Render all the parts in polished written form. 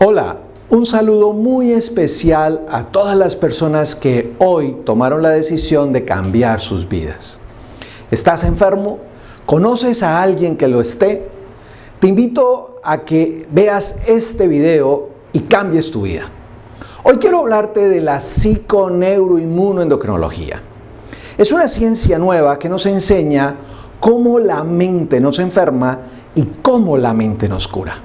Hola, un saludo muy especial a todas las personas que hoy tomaron la decisión de cambiar sus vidas. ¿Estás enfermo? ¿Conoces a alguien que lo esté? Te invito a que veas este video y cambies tu vida. Hoy quiero hablarte de la psiconeuroinmunoendocrinología. Es una ciencia nueva que nos enseña cómo la mente nos enferma y cómo la mente nos cura.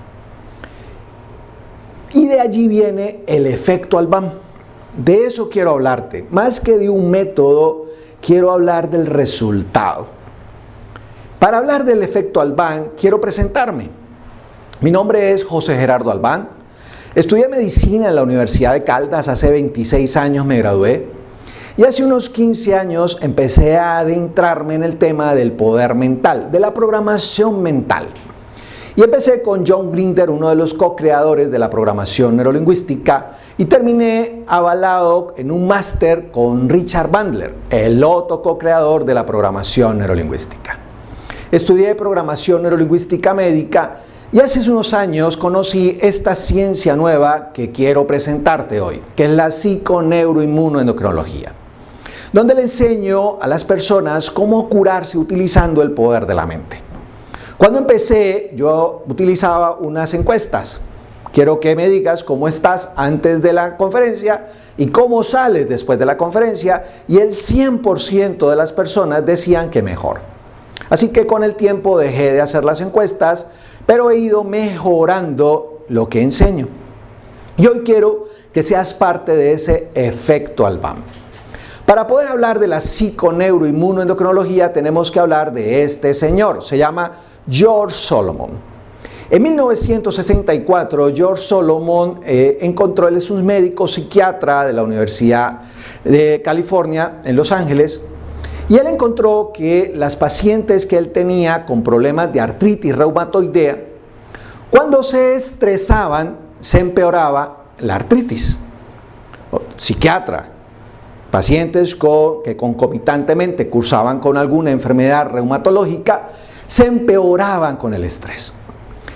Y de allí viene el efecto Alban. De eso quiero hablarte. Más que de un método, quiero hablar del resultado. Para hablar del efecto Alban, quiero presentarme. Mi nombre es José Gerardo Alban. Estudié medicina en la Universidad de Caldas. Hace 26 años me gradué. Y hace unos 15 años empecé a adentrarme en el tema del poder mental, de la programación mental. Y empecé con John Grinder, uno de los co-creadores de la programación neurolingüística, y terminé avalado en un máster con Richard Bandler, el otro co-creador de la programación neurolingüística. Estudié programación neurolingüística médica y hace unos años conocí esta ciencia nueva que quiero presentarte hoy, que es la psiconeuroinmunoendocrinología, donde le enseño a las personas cómo curarse utilizando el poder de la mente. Cuando empecé, yo utilizaba unas encuestas. Quiero que me digas cómo estás antes de la conferencia y cómo sales después de la conferencia, y el 100% de las personas decían que mejor. Así que con el tiempo dejé de hacer las encuestas, pero he ido mejorando lo que enseño. Y hoy quiero que seas parte de ese efecto Alban. Para poder hablar de la psiconeuroinmunoendocrinología tenemos que hablar de este señor. Se llama George Solomon. En 1964, George Solomon encontró, él es un médico psiquiatra de la Universidad de California en Los Ángeles, y él encontró que las pacientes que él tenía con problemas de artritis reumatoidea, cuando se estresaban, se empeoraba la artritis. Psiquiatra, pacientes que concomitantemente cursaban con alguna enfermedad reumatológica, se empeoraban con el estrés.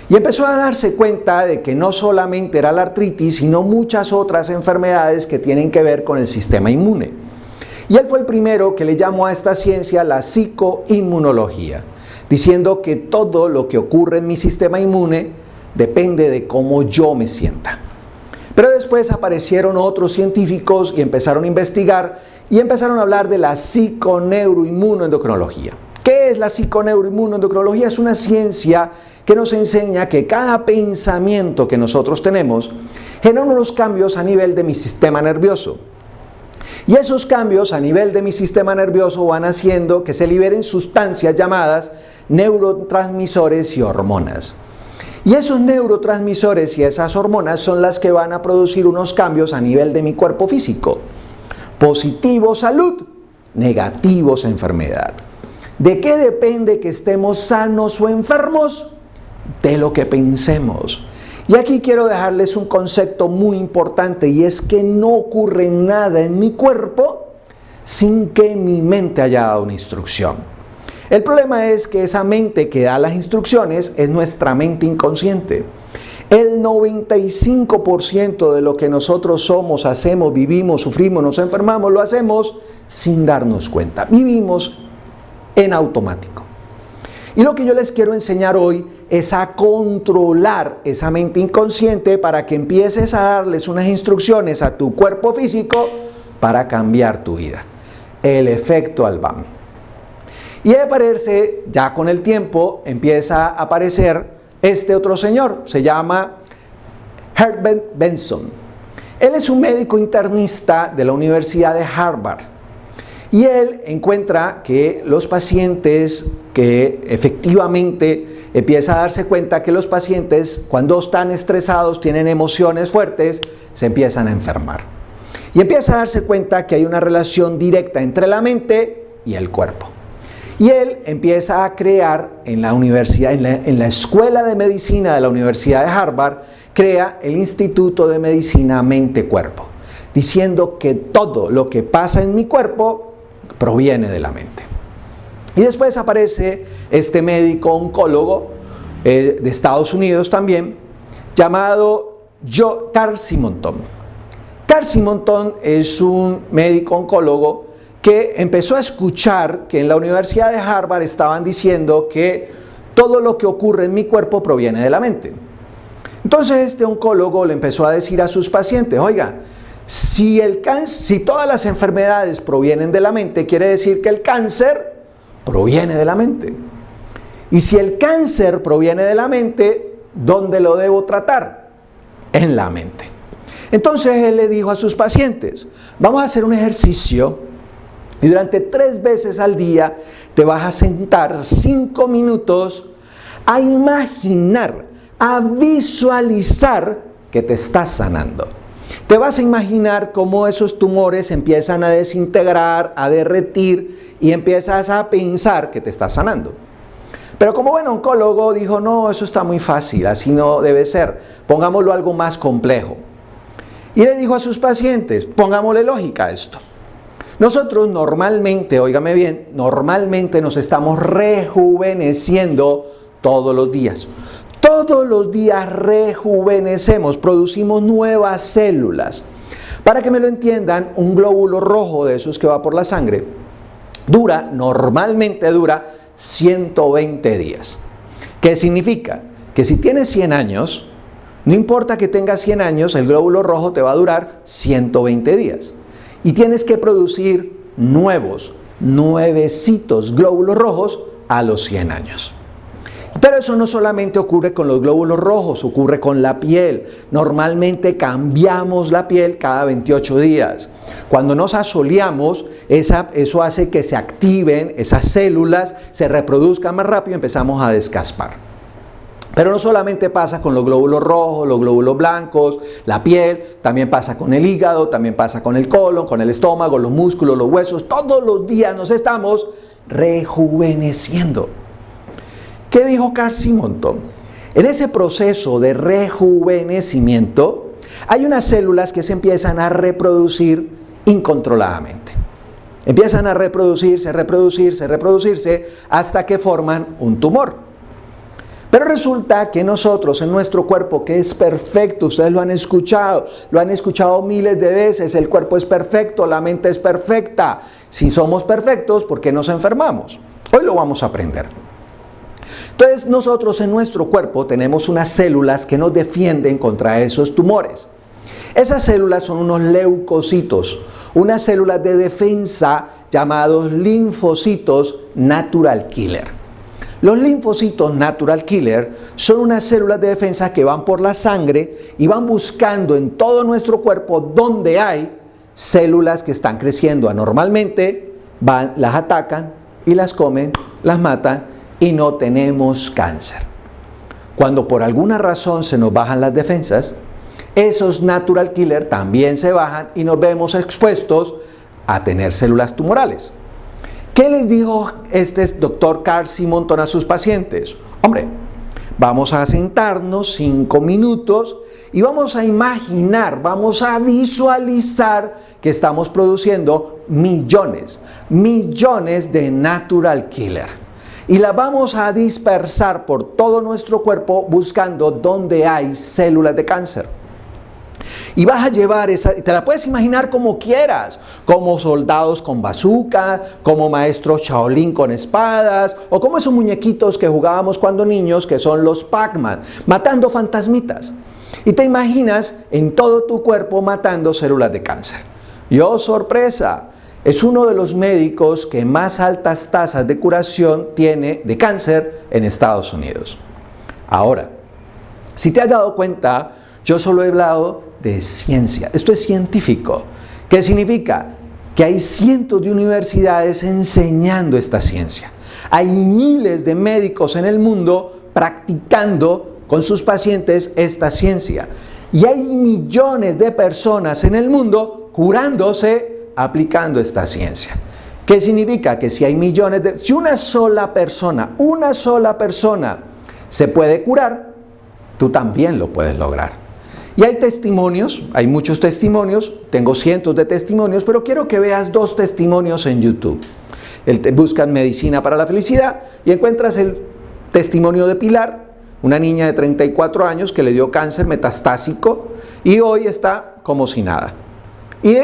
Y empezó a darse cuenta de que no solamente era la artritis, sino muchas otras enfermedades que tienen que ver con el sistema inmune. Y él fue el primero que le llamó a esta ciencia la psicoinmunología, diciendo que todo lo que ocurre en mi sistema inmune depende de cómo yo me sienta. Pero después aparecieron otros científicos y empezaron a investigar y empezaron a hablar de la psiconeuroinmunoendocrinología. ¿Qué es la psiconeuroinmunoendocrinología? Es una ciencia que nos enseña que cada pensamiento que nosotros tenemos genera unos cambios a nivel de mi sistema nervioso. Y esos cambios a nivel de mi sistema nervioso van haciendo que se liberen sustancias llamadas neurotransmisores y hormonas. Y esos neurotransmisores y esas hormonas son las que van a producir unos cambios a nivel de mi cuerpo físico. Positivo, salud; negativos, enfermedad. ¿De qué depende que estemos sanos o enfermos? De lo que pensemos. Y aquí quiero dejarles un concepto muy importante, y es que no ocurre nada en mi cuerpo sin que mi mente haya dado una instrucción. El problema es que esa mente que da las instrucciones es nuestra mente inconsciente. El 95% de lo que nosotros somos, hacemos, vivimos, sufrimos, nos enfermamos, lo hacemos sin darnos cuenta. Vivimos en automático. Y lo que yo les quiero enseñar hoy es a controlar esa mente inconsciente para que empieces a darles unas instrucciones a tu cuerpo físico para cambiar tu vida. El efecto Alban. Y aparece, ya con el tiempo, empieza a aparecer este otro señor. Se llama Herbert Benson. Él es un médico internista de la Universidad de Harvard. Y él encuentra que los pacientes que efectivamente empieza a darse cuenta que los pacientes cuando están estresados, tienen emociones fuertes, se empiezan a enfermar. Y empieza a darse cuenta que hay una relación directa entre la mente y el cuerpo. Y él empieza a crear en la universidad, en la Escuela de Medicina de la Universidad de Harvard, crea el Instituto de Medicina Mente-Cuerpo, diciendo que todo lo que pasa en mi cuerpo proviene de la mente. Y después aparece este médico oncólogo de Estados Unidos también, llamado Carl Simonton. Carl Simonton es un médico oncólogo que empezó a escuchar que en la Universidad de Harvard estaban diciendo que todo lo que ocurre en mi cuerpo proviene de la mente. Entonces este oncólogo le empezó a decir a sus pacientes, oiga, si todas las enfermedades provienen de la mente, quiere decir que el cáncer proviene de la mente. Y si el cáncer proviene de la mente, ¿dónde lo debo tratar? En la mente. Entonces él le dijo a sus pacientes, vamos a hacer un ejercicio y durante 3 veces al día te vas a sentar 5 minutos a imaginar, a visualizar que te estás sanando. Te vas a imaginar cómo esos tumores empiezan a desintegrar, a derretir y empiezas a pensar que te estás sanando. Pero como buen oncólogo dijo, no, eso está muy fácil, así no debe ser, pongámoslo algo más complejo. Y le dijo a sus pacientes, pongámosle lógica a esto. Nosotros normalmente, óigame bien, normalmente nos estamos rejuveneciendo todos los días. Todos los días rejuvenecemos, producimos nuevas células. Para que me lo entiendan, un glóbulo rojo de esos que va por la sangre normalmente dura 120 días. ¿Qué significa? Que si tienes 100 años, no importa que tengas 100 años, el glóbulo rojo te va a durar 120 días. Y tienes que producir nuevecitos glóbulos rojos a los 100 años. Pero eso no solamente ocurre con los glóbulos rojos, ocurre con la piel. Normalmente cambiamos la piel cada 28 días. Cuando nos asoleamos, eso hace que se activen esas células, se reproduzcan más rápido y empezamos a descaspar. Pero no solamente pasa con los glóbulos rojos, los glóbulos blancos, la piel, también pasa con el hígado, también pasa con el colon, con el estómago, los músculos, los huesos. Todos los días nos estamos rejuveneciendo. ¿Qué dijo Carl Simonton? En ese proceso de rejuvenecimiento hay unas células que se empiezan a reproducir incontroladamente. Empiezan a reproducirse hasta que forman un tumor. Pero resulta que nosotros en nuestro cuerpo, que es perfecto, ustedes lo han escuchado miles de veces, el cuerpo es perfecto, la mente es perfecta. Si somos perfectos, ¿por qué nos enfermamos? Hoy lo vamos a aprender. Entonces nosotros en nuestro cuerpo tenemos unas células que nos defienden contra esos tumores. Esas células son unos leucocitos, unas células de defensa llamados linfocitos natural killer. Los linfocitos natural killer son unas células de defensa que van por la sangre y van buscando en todo nuestro cuerpo donde hay células que están creciendo anormalmente, las atacan y las comen, las matan y no tenemos cáncer. Cuando por alguna razón se nos bajan las defensas, esos natural killer también se bajan y nos vemos expuestos a tener células tumorales. ¿Qué les dijo este doctor Carl Simonton a sus pacientes? Hombre, vamos a sentarnos 5 minutos y vamos a imaginar, vamos a visualizar que estamos produciendo millones de natural killer. Y las vamos a dispersar por todo nuestro cuerpo buscando donde hay células de cáncer. Y vas a llevar te la puedes imaginar como quieras, como soldados con bazooka, como maestros Shaolin con espadas, o como esos muñequitos que jugábamos cuando niños, que son los Pac-Man, matando fantasmitas. Y te imaginas en todo tu cuerpo matando células de cáncer. Y oh sorpresa, es uno de los médicos que más altas tasas de curación tiene de cáncer en Estados Unidos. Ahora, si te has dado cuenta, yo solo he hablado de ciencia. Esto es científico. ¿Qué significa? Que hay cientos de universidades enseñando esta ciencia. Hay miles de médicos en el mundo practicando con sus pacientes esta ciencia. Y hay millones de personas en el mundo curándose aplicando esta ciencia. ¿Qué significa? Que si hay si una sola persona se puede curar, tú también lo puedes lograr. Y hay testimonios, hay muchos testimonios, tengo cientos de testimonios, pero quiero que veas 2 testimonios en YouTube. Buscan Medicina para la Felicidad y encuentras el testimonio de Pilar, una niña de 34 años que le dio cáncer metastásico y hoy está como si nada. Y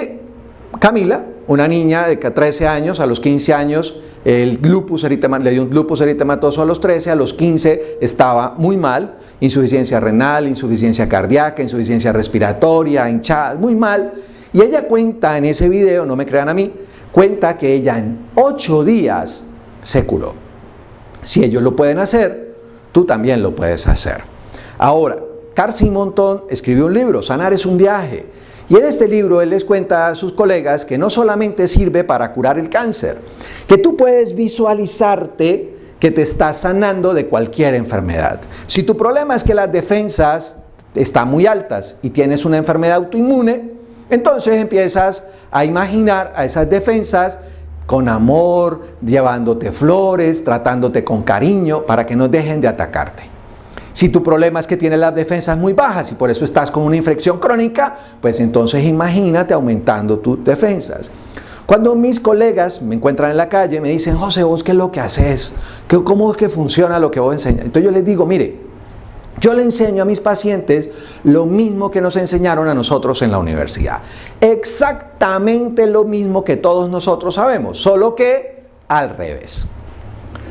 Camila, una niña de 13 años, a los 15 años, le dio un lupus eritematoso a los 13, a los 15 estaba muy mal, insuficiencia renal, insuficiencia cardíaca, insuficiencia respiratoria, hinchada, muy mal. Y ella cuenta en ese video, no me crean a mí, cuenta que ella en 8 días se curó. Si ellos lo pueden hacer, tú también lo puedes hacer. Ahora, Carl Simonton escribió un libro, Sanar es un viaje. Y en este libro él les cuenta a sus colegas que no solamente sirve para curar el cáncer, que tú puedes visualizarte que te estás sanando de cualquier enfermedad. Si tu problema es que las defensas están muy altas y tienes una enfermedad autoinmune, entonces empiezas a imaginar a esas defensas con amor, llevándote flores, tratándote con cariño para que no dejen de atacarte. Si tu problema es que tienes las defensas muy bajas y por eso estás con una infección crónica, pues entonces imagínate aumentando tus defensas. Cuando mis colegas me encuentran en la calle, me dicen, José, ¿vos qué es lo que haces? ¿Cómo es que funciona lo que vos enseñas? Entonces yo les digo, mire, yo le enseño a mis pacientes lo mismo que nos enseñaron a nosotros en la universidad. Exactamente lo mismo que todos nosotros sabemos, solo que al revés.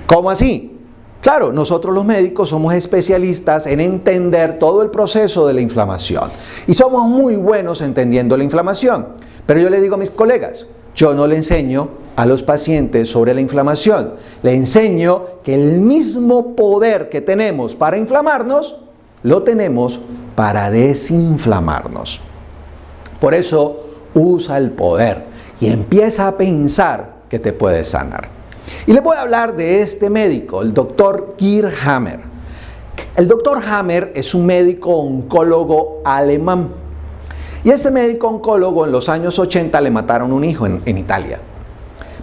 ¿Cómo así? Claro, nosotros los médicos somos especialistas en entender todo el proceso de la inflamación y somos muy buenos entendiendo la inflamación. Pero yo le digo a mis colegas, yo no le enseño a los pacientes sobre la inflamación, le enseño que el mismo poder que tenemos para inflamarnos, lo tenemos para desinflamarnos. Por eso usa el poder y empieza a pensar que te puedes sanar. Y les voy a hablar de este médico, el doctor Kirk Hammer. El doctor Hammer es un médico oncólogo alemán. Y este médico oncólogo en los años 80 le mataron un hijo en Italia.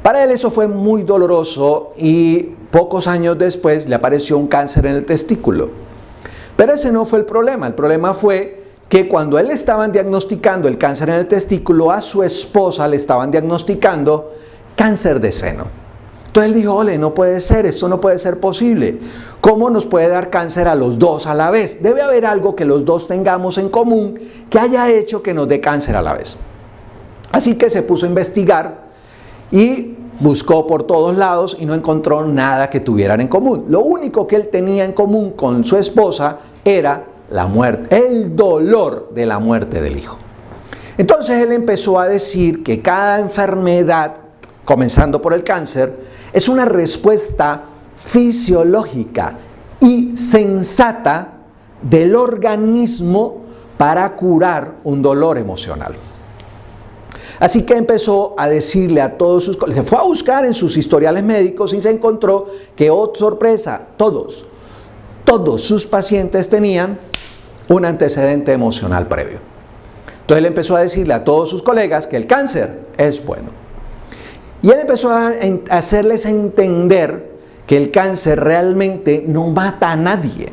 Para él eso fue muy doloroso y pocos años después le apareció un cáncer en el testículo. Pero ese no fue el problema fue que cuando él le estaban diagnosticando el cáncer en el testículo, a su esposa le estaban diagnosticando cáncer de seno. Entonces él dijo, ole, no puede ser, esto no puede ser posible. ¿Cómo nos puede dar cáncer a los dos a la vez? Debe haber algo que los dos tengamos en común que haya hecho que nos dé cáncer a la vez. Así que se puso a investigar y buscó por todos lados y no encontró nada que tuvieran en común. Lo único que él tenía en común con su esposa era la muerte, el dolor de la muerte del hijo. Entonces él empezó a decir que cada enfermedad, comenzando por el cáncer, es una respuesta fisiológica y sensata del organismo para curar un dolor emocional. Así que empezó a decirle a todos sus colegas, se fue a buscar en sus historiales médicos y se encontró que, oh sorpresa, todos sus pacientes tenían un antecedente emocional previo. Entonces él empezó a decirle a todos sus colegas que el cáncer es bueno. Y él empezó a hacerles entender que el cáncer realmente no mata a nadie.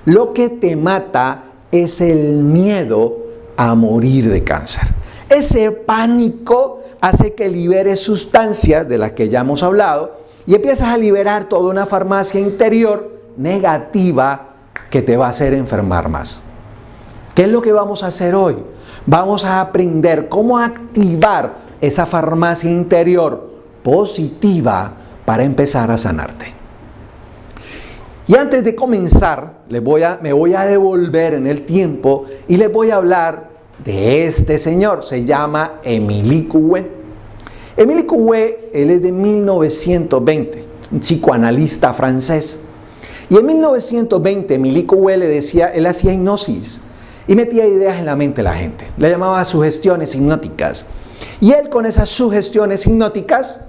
Lo que te mata es el miedo a morir de cáncer. Ese pánico hace que liberes sustancias de las que ya hemos hablado y empiezas a liberar toda una farmacia interior negativa que te va a hacer enfermar más. ¿Qué es lo que vamos a hacer hoy? Vamos a aprender cómo activar esa farmacia interior positiva para empezar a sanarte. Y antes de comenzar, me voy a devolver en el tiempo y les voy a hablar de este señor. Se llama Émile Coué. Émile Coué, él es de 1920, un psicoanalista francés. Y en 1920, Émile Coué le decía, él hacía hipnosis y metía ideas en la mente de la gente. Le llamaba sugestiones hipnóticas. Y él con esas sugestiones hipnóticas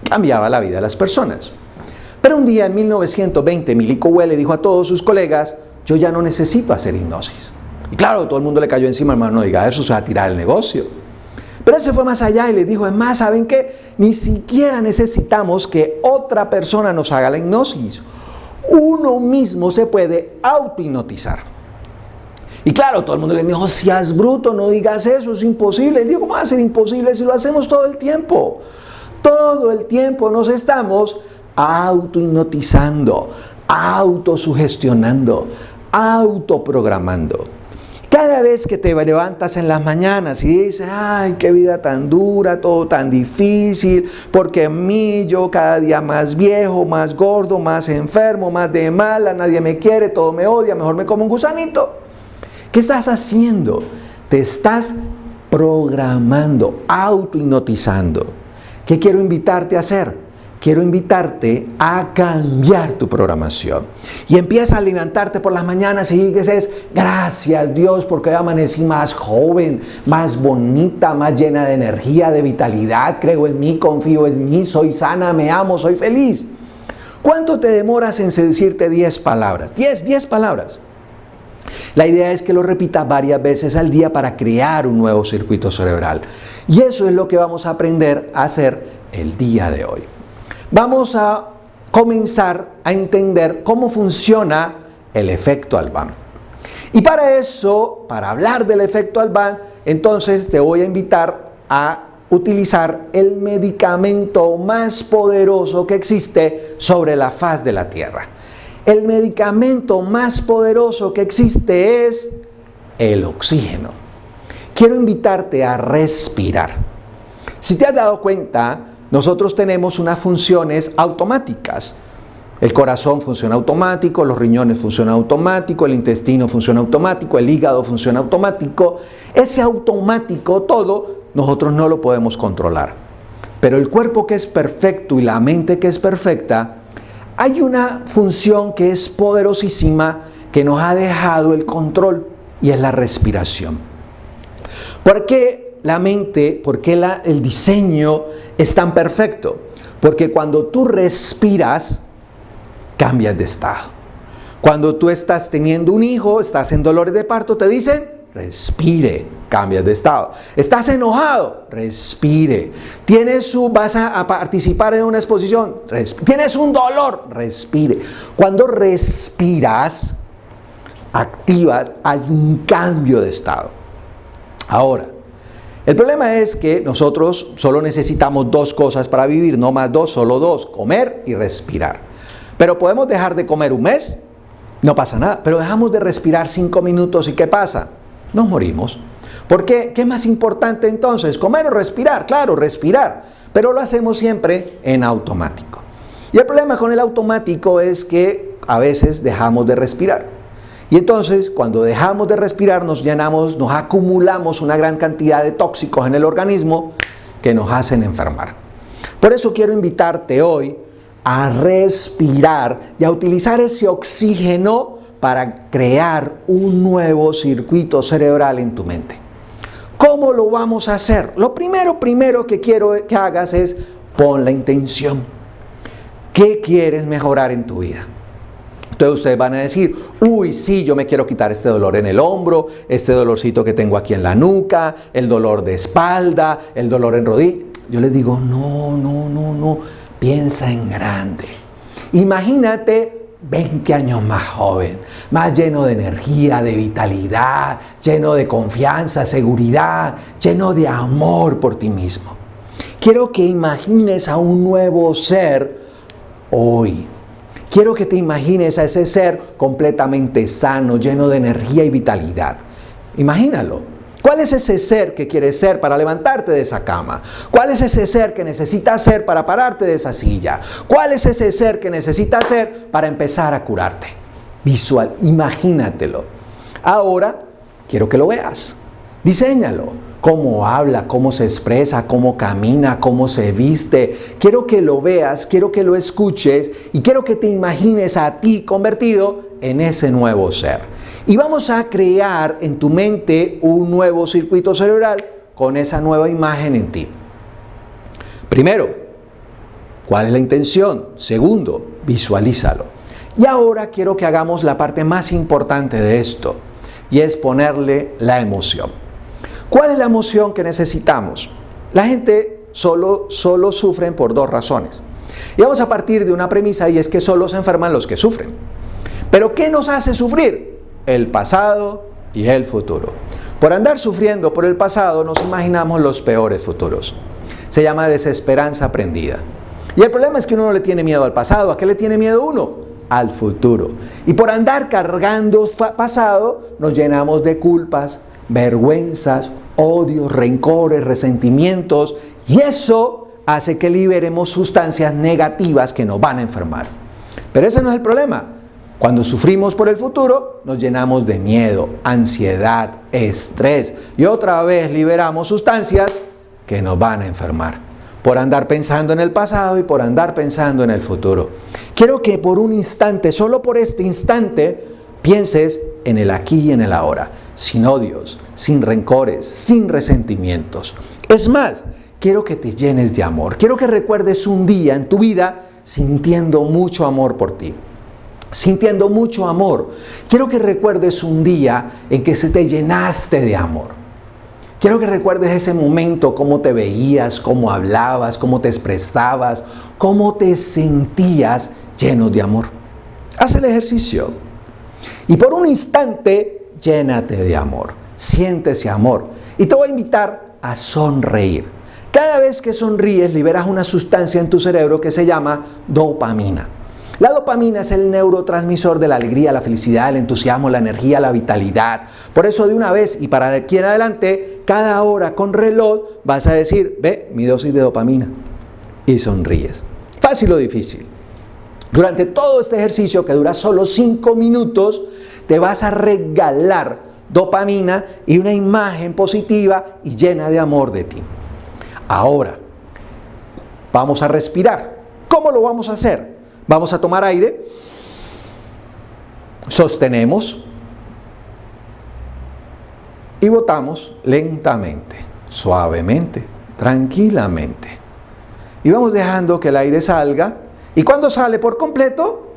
cambiaba la vida de las personas. Pero un día en 1920, Émile Coué le dijo a todos sus colegas, yo ya no necesito hacer hipnosis. Y claro, todo el mundo le cayó encima, hermano, no diga eso, se va a tirar el negocio. Pero él se fue más allá y les dijo, es más, ¿saben qué? Ni siquiera necesitamos que otra persona nos haga la hipnosis. Uno mismo se puede auto-hipnotizar. Y claro, todo el mundo le dijo, seas bruto, no digas eso, es imposible. Él dijo, ¿cómo va a ser imposible si lo hacemos todo el tiempo? Todo el tiempo nos estamos auto-hipnotizando, autosugestionando, autoprogramando. Cada vez que te levantas en las mañanas y dices, ay, qué vida tan dura, todo tan difícil, porque en mí yo cada día más viejo, más gordo, más enfermo, más de mala, nadie me quiere, todo me odia, mejor me como un gusanito. ¿Qué estás haciendo? Te estás programando, autohipnotizando. ¿Qué quiero invitarte a hacer? Quiero invitarte a cambiar tu programación. Y empieza a levantarte por las mañanas y dices, gracias Dios porque hoy amanecí más joven, más bonita, más llena de energía, de vitalidad, creo en mí, confío en mí, soy sana, me amo, soy feliz. ¿Cuánto te demoras en decirte 10 palabras? 10 palabras. La idea es que lo repitas varias veces al día para crear un nuevo circuito cerebral. Y eso es lo que vamos a aprender a hacer el día de hoy. Vamos a comenzar a entender cómo funciona el efecto Alban. Y para eso, para hablar del efecto Alban, entonces te voy a invitar a utilizar el medicamento más poderoso que existe sobre la faz de la Tierra. El medicamento más poderoso que existe es el oxígeno. Quiero invitarte a respirar. Si te has dado cuenta, nosotros tenemos unas funciones automáticas. El corazón funciona automático, los riñones funcionan automático, el intestino funciona automático, el hígado funciona automático. Ese automático todo, nosotros no lo podemos controlar. Pero el cuerpo que es perfecto y la mente que es perfecta, hay una función que es poderosísima que nos ha dejado el control y es la respiración. ¿Por qué la mente, por qué el diseño es tan perfecto? Porque cuando tú respiras, cambias de estado. Cuando tú estás teniendo un hijo, estás en dolores de parto, te dicen, respire, cambias de estado. Estás enojado, respire. Vas a participar en una exposición, tienes un dolor, respire. Cuando respiras, activas, hay un cambio de estado. Ahora, el problema es que nosotros solo necesitamos 2 cosas para vivir, no más 2, solo 2, comer y respirar. Pero podemos dejar de comer un mes, no pasa nada, pero dejamos de respirar 5 minutos y ¿qué pasa? Nos morimos. ¿Por qué? ¿Qué es más importante entonces? ¿Comer o respirar? Claro, respirar, pero lo hacemos siempre en automático. Y el problema con el automático es que a veces dejamos de respirar. Y entonces, cuando dejamos de respirar, nos acumulamos una gran cantidad de tóxicos en el organismo que nos hacen enfermar. Por eso quiero invitarte hoy a respirar y a utilizar ese oxígeno para crear un nuevo circuito cerebral en tu mente. ¿Cómo lo vamos a hacer? Lo primero que quiero que hagas es pon la intención. ¿Qué quieres mejorar en tu vida? Entonces ustedes van a decir, uy, sí, yo me quiero quitar este dolor en el hombro, este dolorcito que tengo aquí en la nuca, el dolor de espalda, el dolor en rodilla. Yo les digo, no, piensa en grande. Imagínate 20 años más joven, más lleno de energía, de vitalidad, lleno de confianza, seguridad, lleno de amor por ti mismo. Quiero que imagines a un nuevo ser hoy. Quiero que te imagines a ese ser completamente sano, lleno de energía y vitalidad. Imagínalo. ¿Cuál es ese ser que quieres ser para levantarte de esa cama? ¿Cuál es ese ser que necesitas ser para pararte de esa silla? ¿Cuál es ese ser que necesitas ser para empezar a curarte? Imagínatelo. Ahora, quiero que lo veas. Diséñalo. Cómo habla, cómo se expresa, cómo camina, cómo se viste. Quiero que lo veas, quiero que lo escuches y quiero que te imagines a ti convertido en ese nuevo ser. Y vamos a crear en tu mente un nuevo circuito cerebral con esa nueva imagen en ti. Primero, ¿cuál es la intención? Segundo, visualízalo. Y ahora quiero que hagamos la parte más importante de esto y es ponerle la emoción. ¿Cuál es la emoción que necesitamos? La gente solo sufren por 2 razones. Y vamos a partir de una premisa y es que solo se enferman los que sufren. ¿Pero qué nos hace sufrir? El pasado y el futuro. Por andar sufriendo por el pasado nos imaginamos los peores futuros. Se llama desesperanza aprendida. Y el problema es que uno no le tiene miedo al pasado. ¿A qué le tiene miedo uno? al futuro. Y por andar cargando pasado, nos llenamos de culpas, vergüenzas, odios, rencores, resentimientos, y eso hace que liberemos sustancias negativas que nos van a enfermar. Pero ese no es el problema. Cuando sufrimos por el futuro, nos llenamos de miedo, ansiedad, estrés, y otra vez liberamos sustancias que nos van a enfermar, por andar pensando en el pasado y por andar pensando en el futuro. Quiero que por un instante, solo por este instante, pienses en el aquí y en el ahora, sin odios, sin rencores, sin resentimientos. Es más, quiero que te llenes de amor. Quiero que recuerdes un día en tu vida sintiendo mucho amor por ti. Sintiendo mucho amor. Quiero que recuerdes un día en que se te llenaste de amor. Quiero que recuerdes ese momento, cómo te veías, cómo hablabas, cómo te expresabas, cómo te sentías lleno de amor. Haz el ejercicio y por un instante llénate de amor. Siente ese amor y te voy a invitar a sonreír. Cada vez que sonríes liberas una sustancia en tu cerebro que se llama dopamina. La dopamina es el neurotransmisor de la alegría, la felicidad, el entusiasmo, la energía, la vitalidad. Por eso de una vez y para de aquí en adelante, cada hora con reloj vas a decir, ve mi dosis de dopamina y sonríes. ¿Fácil o difícil? Durante todo este ejercicio que dura solo 5 minutos, te vas a regalar dopamina y una imagen positiva y llena de amor de ti. Ahora, vamos a respirar. ¿Cómo lo vamos a hacer? Vamos a tomar aire, sostenemos y botamos lentamente, suavemente, tranquilamente. Y vamos dejando que el aire salga y cuando sale por completo,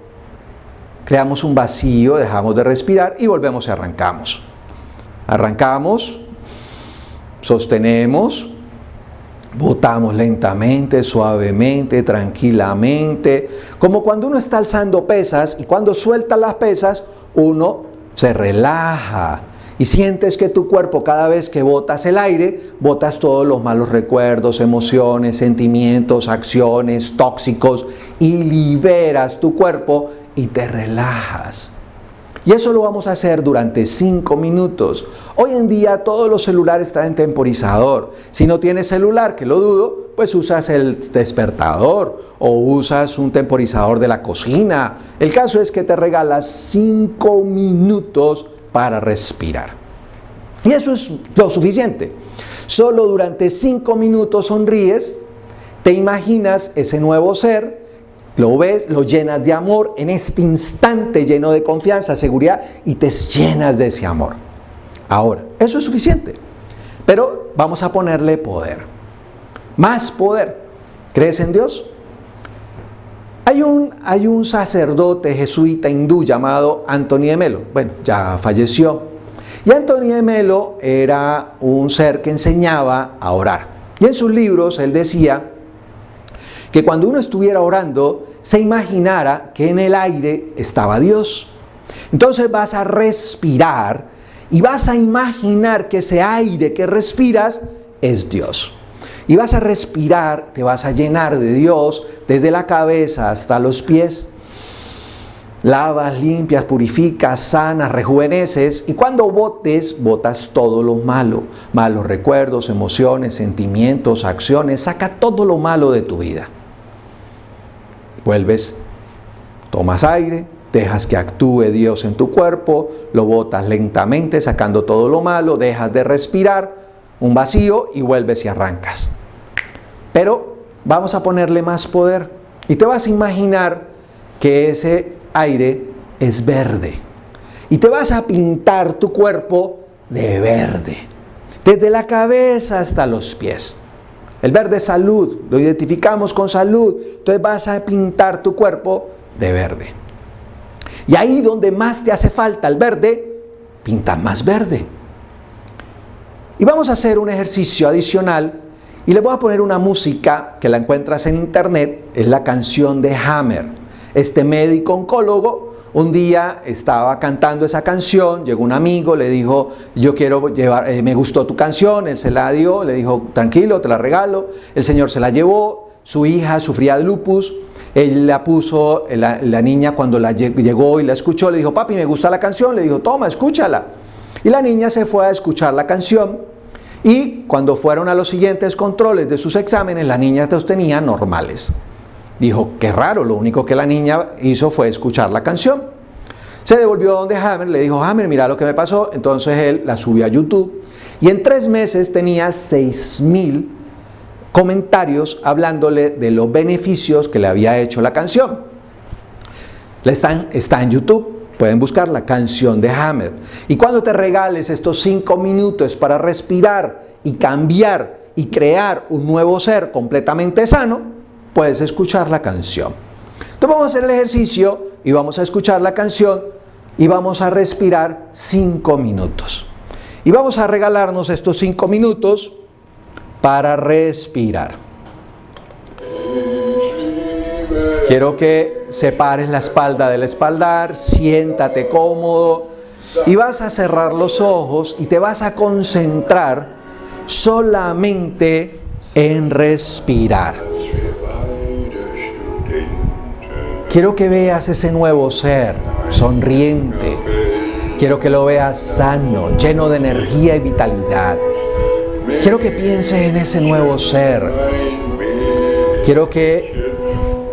creamos un vacío, dejamos de respirar y volvemos y arrancamos. Arrancamos, sostenemos, botamos lentamente, suavemente, tranquilamente, como cuando uno está alzando pesas y cuando suelta las pesas, uno se relaja y sientes que tu cuerpo cada vez que botas el aire, botas todos los malos recuerdos, emociones, sentimientos, acciones tóxicos y liberas tu cuerpo y te relajas. Y eso lo vamos a hacer durante 5 minutos. Hoy en día todos los celulares traen temporizador. Si no tienes celular, que lo dudo, pues usas el despertador o usas un temporizador de la cocina. El caso es que te regalas 5 minutos para respirar. Y eso es lo suficiente. Solo durante 5 minutos sonríes, te imaginas ese nuevo ser, lo ves, lo llenas de amor en este instante lleno de confianza, seguridad y te llenas de ese amor. Ahora, eso es suficiente, pero vamos a ponerle poder, más poder. ¿Crees en Dios? Hay un sacerdote jesuita hindú llamado Anthony de Melo. Bueno, ya falleció. Y Anthony de Melo era un ser que enseñaba a orar. Y en sus libros él decía que cuando uno estuviera orando, se imaginara que en el aire estaba Dios. Entonces vas a respirar y vas a imaginar que ese aire que respiras es Dios. Y vas a respirar, te vas a llenar de Dios desde la cabeza hasta los pies. Lavas, limpias, purificas, sanas, rejuveneces y cuando botas todo lo malo. Malos recuerdos, emociones, sentimientos, acciones. Saca todo lo malo de tu vida. Vuelves, tomas aire, dejas que actúe Dios en tu cuerpo, lo botas lentamente sacando todo lo malo, dejas de respirar, un vacío y vuelves y arrancas. Pero vamos a ponerle más poder y te vas a imaginar que ese aire es verde y te vas a pintar tu cuerpo de verde, desde la cabeza hasta los pies. El verde es salud, lo identificamos con salud, entonces vas a pintar tu cuerpo de verde. Y ahí donde más te hace falta el verde, pinta más verde. Y vamos a hacer un ejercicio adicional y le voy a poner una música que la encuentras en internet, es la canción de Hammer. Este médico oncólogo un día estaba cantando esa canción, llegó un amigo, le dijo, yo quiero llevar, me gustó tu canción, él se la dio, le dijo, tranquilo, te la regalo, el señor se la llevó, su hija sufría de lupus, Él la puso, la niña cuando llegó y la escuchó, le dijo, papi, me gusta la canción. Le dijo, toma, escúchala. Y la niña se fue a escuchar la canción. Y cuando fueron a los siguientes controles de sus exámenes, las niñas los tenía normales. Dijo, qué raro, lo único que la niña hizo fue escuchar la canción. Se devolvió donde Hammer, le dijo, Hammer, mira lo que me pasó. Entonces él la subió a YouTube y en 3 meses tenía 6,000 comentarios hablándole de los beneficios que le había hecho la canción. Está en YouTube, pueden buscar la canción de Hammer. Y cuando te regales estos 5 minutos para respirar y cambiar y crear un nuevo ser completamente sano, puedes escuchar la canción. Entonces vamos a hacer el ejercicio y vamos a escuchar la canción y vamos a respirar 5 minutos. Y vamos a regalarnos estos 5 minutos para respirar. Quiero que separes la espalda del espaldar, siéntate cómodo y vas a cerrar los ojos y te vas a concentrar solamente en respirar. Quiero que veas ese nuevo ser, sonriente. Quiero que lo veas sano, lleno de energía y vitalidad. Quiero que pienses en ese nuevo ser. Quiero que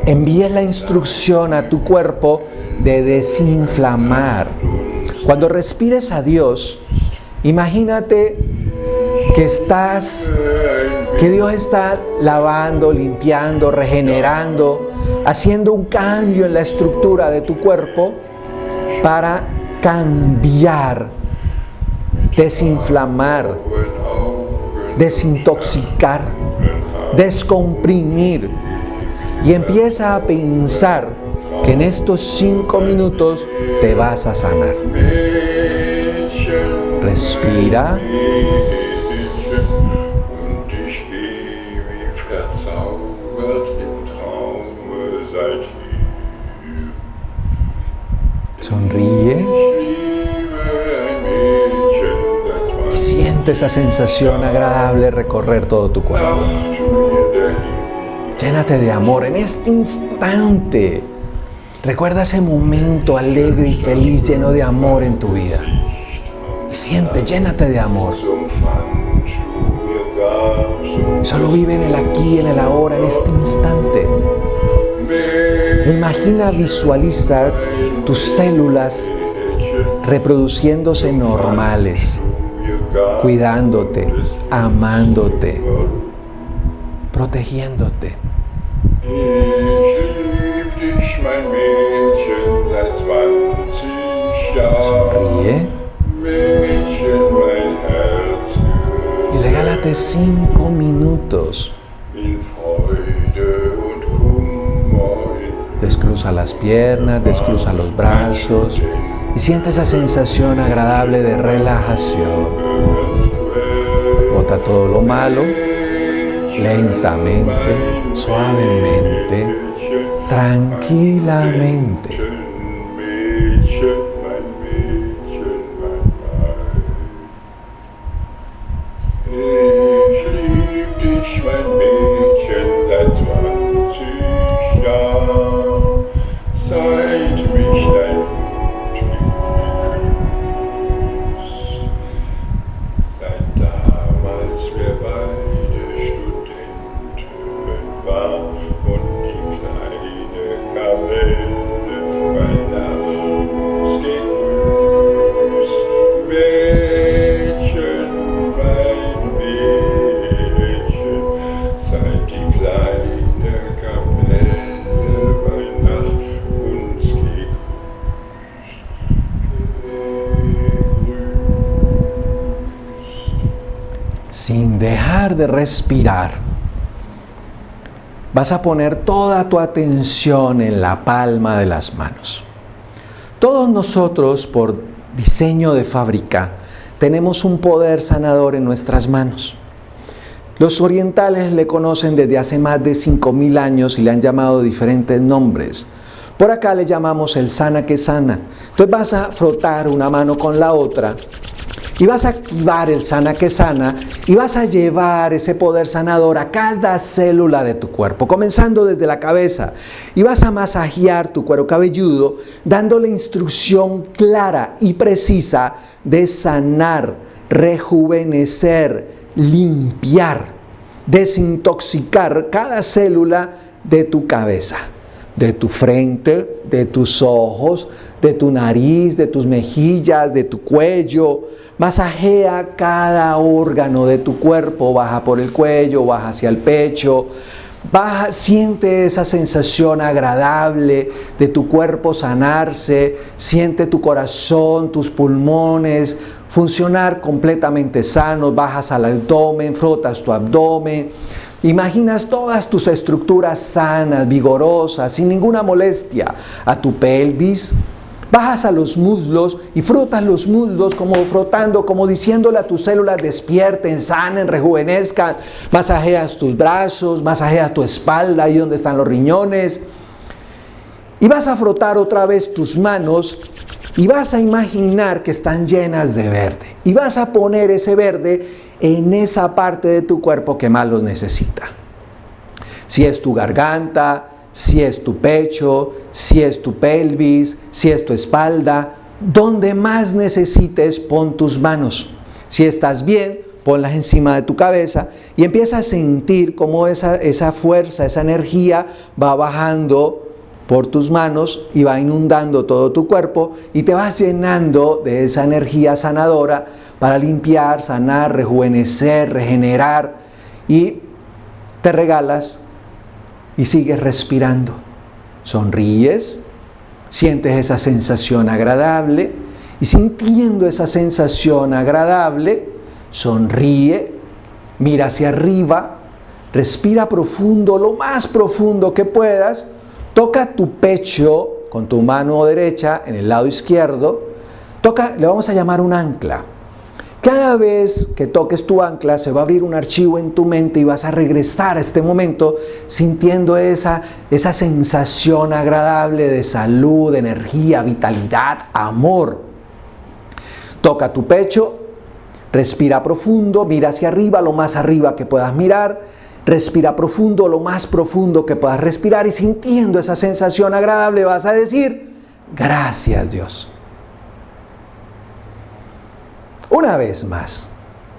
envíes la instrucción a tu cuerpo de desinflamar. Cuando respires a Dios, imagínate que Dios está lavando, limpiando, regenerando, haciendo un cambio en la estructura de tu cuerpo para cambiar, desinflamar, desintoxicar, descomprimir. Y empieza a pensar que en estos 5 minutos te vas a sanar. Respira. Sonríe. Y siente esa sensación agradable recorrer todo tu cuerpo. Llénate de amor en este instante. Recuerda ese momento alegre y feliz, lleno de amor en tu vida. Y siente, llénate de amor. Solo vive en el aquí, en el ahora, en este instante. Imagina, visualiza tus células reproduciéndose normales, cuidándote, amándote, protegiéndote. Sonríe y regálate 5 minutos. Descruza las piernas, descruza los brazos y siente esa sensación agradable de relajación. Bota todo lo malo, lentamente, suavemente, tranquilamente. Sin dejar de respirar, vas a poner toda tu atención en la palma de las manos. Todos nosotros, por diseño de fábrica, tenemos un poder sanador en nuestras manos. Los orientales le conocen desde hace más de 5,000 años y le han llamado diferentes nombres. Por acá le llamamos el sana que sana. Entonces vas a frotar una mano con la otra y vas a activar el Sana que Sana y vas a llevar ese poder sanador a cada célula de tu cuerpo, comenzando desde la cabeza, y vas a masajear tu cuero cabelludo dándole instrucción clara y precisa de sanar, rejuvenecer, limpiar, desintoxicar cada célula de tu cabeza, de tu frente, de tus ojos, de tu nariz, de tus mejillas, de tu cuello. Masajea cada órgano de tu cuerpo, baja por el cuello, baja hacia el pecho, baja, siente esa sensación agradable de tu cuerpo sanarse, siente tu corazón, tus pulmones funcionar completamente sanos, bajas al abdomen, frotas tu abdomen, imaginas todas tus estructuras sanas, vigorosas, sin ninguna molestia, a tu pelvis. Bajas a los muslos y frotas los muslos como frotando, como diciéndole a tus células despierten, sanen, rejuvenezcan. Masajeas tus brazos, masajeas tu espalda, ahí donde están los riñones. Y vas a frotar otra vez tus manos y vas a imaginar que están llenas de verde. Y vas a poner ese verde en esa parte de tu cuerpo que más lo necesita. Si es tu garganta, si es tu pecho, si es tu pelvis, si es tu espalda, donde más necesites, pon tus manos. Si estás bien, ponlas encima de tu cabeza y empieza a sentir cómo esa fuerza, esa energía va bajando por tus manos y va inundando todo tu cuerpo y te vas llenando de esa energía sanadora para limpiar, sanar, rejuvenecer, regenerar, y te regalas y sigues respirando. Sonríes, sientes esa sensación agradable y sintiendo esa sensación agradable, sonríe, mira hacia arriba, respira profundo, lo más profundo que puedas, toca tu pecho con tu mano derecha en el lado izquierdo, le vamos a llamar un ancla. Cada vez que toques tu ancla se va a abrir un archivo en tu mente y vas a regresar a este momento sintiendo esa sensación agradable de salud, de energía, vitalidad, amor. Toca tu pecho, respira profundo, mira hacia arriba, lo más arriba que puedas mirar, respira profundo, lo más profundo que puedas respirar y sintiendo esa sensación agradable vas a decir, gracias Dios. Una vez más,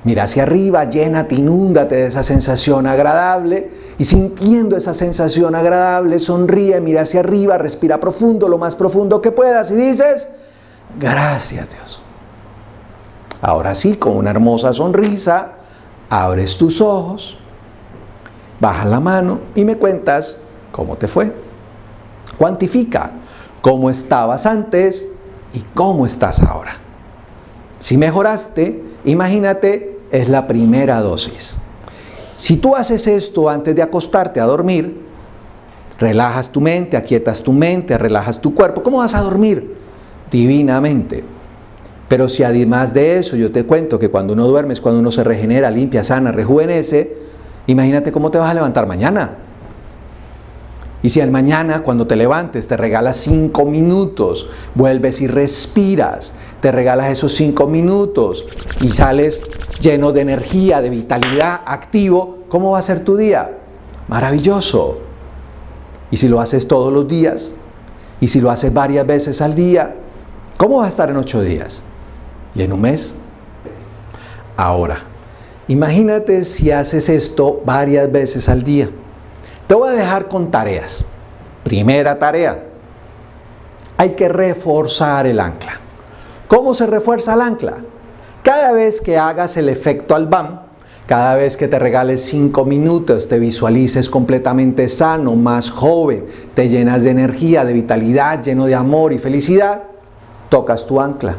mira hacia arriba, llénate, inúndate de esa sensación agradable y sintiendo esa sensación agradable, sonríe, mira hacia arriba, respira profundo, lo más profundo que puedas y dices, gracias Dios. Ahora sí, con una hermosa sonrisa, abres tus ojos, bajas la mano y me cuentas cómo te fue. Cuantifica cómo estabas antes y cómo estás ahora. Si mejoraste, imagínate, es la primera dosis. Si tú haces esto antes de acostarte a dormir, relajas tu mente, aquietas tu mente, relajas tu cuerpo, ¿cómo vas a dormir? Divinamente. Pero si además de eso yo te cuento que cuando uno duerme es cuando uno se regenera, limpia, sana, rejuvenece, imagínate cómo te vas a levantar mañana. Y si al mañana cuando te levantes te regalas 5 minutos, vuelves y respiras, te regalas esos 5 minutos y sales lleno de energía, de vitalidad, activo, ¿cómo va a ser tu día? Maravilloso. Y si lo haces todos los días, y si lo haces varias veces al día, ¿cómo vas a estar en 8 días? ¿Y en un mes? Ahora, imagínate si haces esto varias veces al día. Te voy a dejar con tareas. Primera tarea, hay que reforzar el ancla. ¿Cómo se refuerza el ancla? Cada vez que hagas el efecto Albam, cada vez que te regales 5 minutos, te visualices completamente sano, más joven, te llenas de energía, de vitalidad, lleno de amor y felicidad, tocas tu ancla.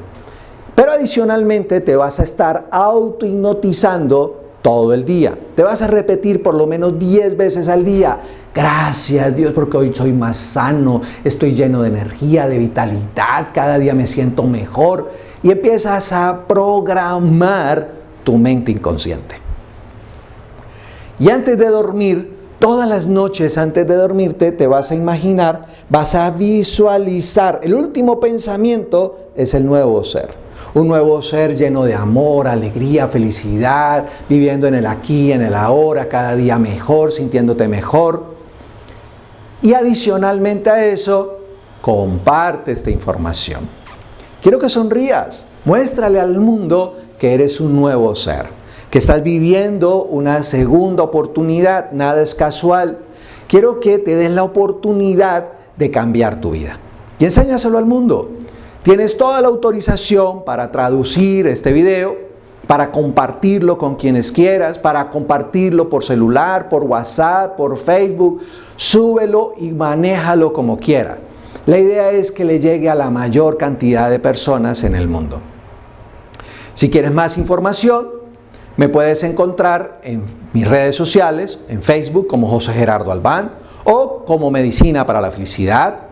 Pero adicionalmente te vas a estar autohipnotizando todo el día. Te vas a repetir por lo menos 10 veces al día. Gracias Dios porque hoy soy más sano, estoy lleno de energía, de vitalidad, cada día me siento mejor. Y empiezas a programar tu mente inconsciente. Y antes de dormir, todas las noches antes de dormirte, te vas a imaginar, vas a visualizar. El último pensamiento es el nuevo ser. un nuevo ser lleno de amor, alegría, felicidad, viviendo en el aquí, en el ahora, cada día mejor, sintiéndote mejor. Y adicionalmente a eso, comparte esta información. Quiero que sonrías, muéstrale al mundo que eres un nuevo ser, que estás viviendo una segunda oportunidad, nada es casual. Quiero que te den la oportunidad de cambiar tu vida. Y enséñaselo al mundo. Tienes toda la autorización para traducir este video, para compartirlo con quienes quieras, para compartirlo por celular, por WhatsApp, por Facebook. Súbelo y manéjalo como quiera. La idea es que le llegue a la mayor cantidad de personas en el mundo. Si quieres más información, me puedes encontrar en mis redes sociales, en Facebook como José Gerardo Albán o como Medicina para la Felicidad.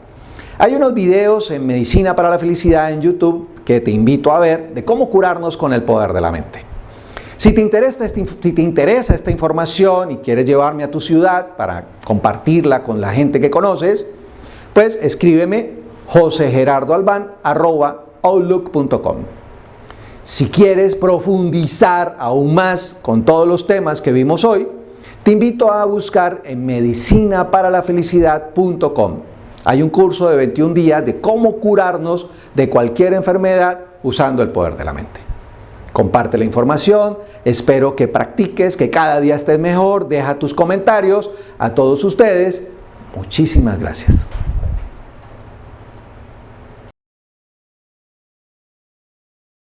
Hay unos videos en Medicina para la Felicidad en YouTube que te invito a ver de cómo curarnos con el poder de la mente. Si te interesa esta información y quieres llevarme a tu ciudad para compartirla con la gente que conoces, pues escríbeme josegerardoalban@outlook.com. Si quieres profundizar aún más con todos los temas que vimos hoy, te invito a buscar en medicinaparalafelicidad.com. Hay un curso de 21 días de cómo curarnos de cualquier enfermedad usando el poder de la mente. Comparte la información, espero que practiques, que cada día estés mejor, deja tus comentarios. A todos ustedes, muchísimas gracias.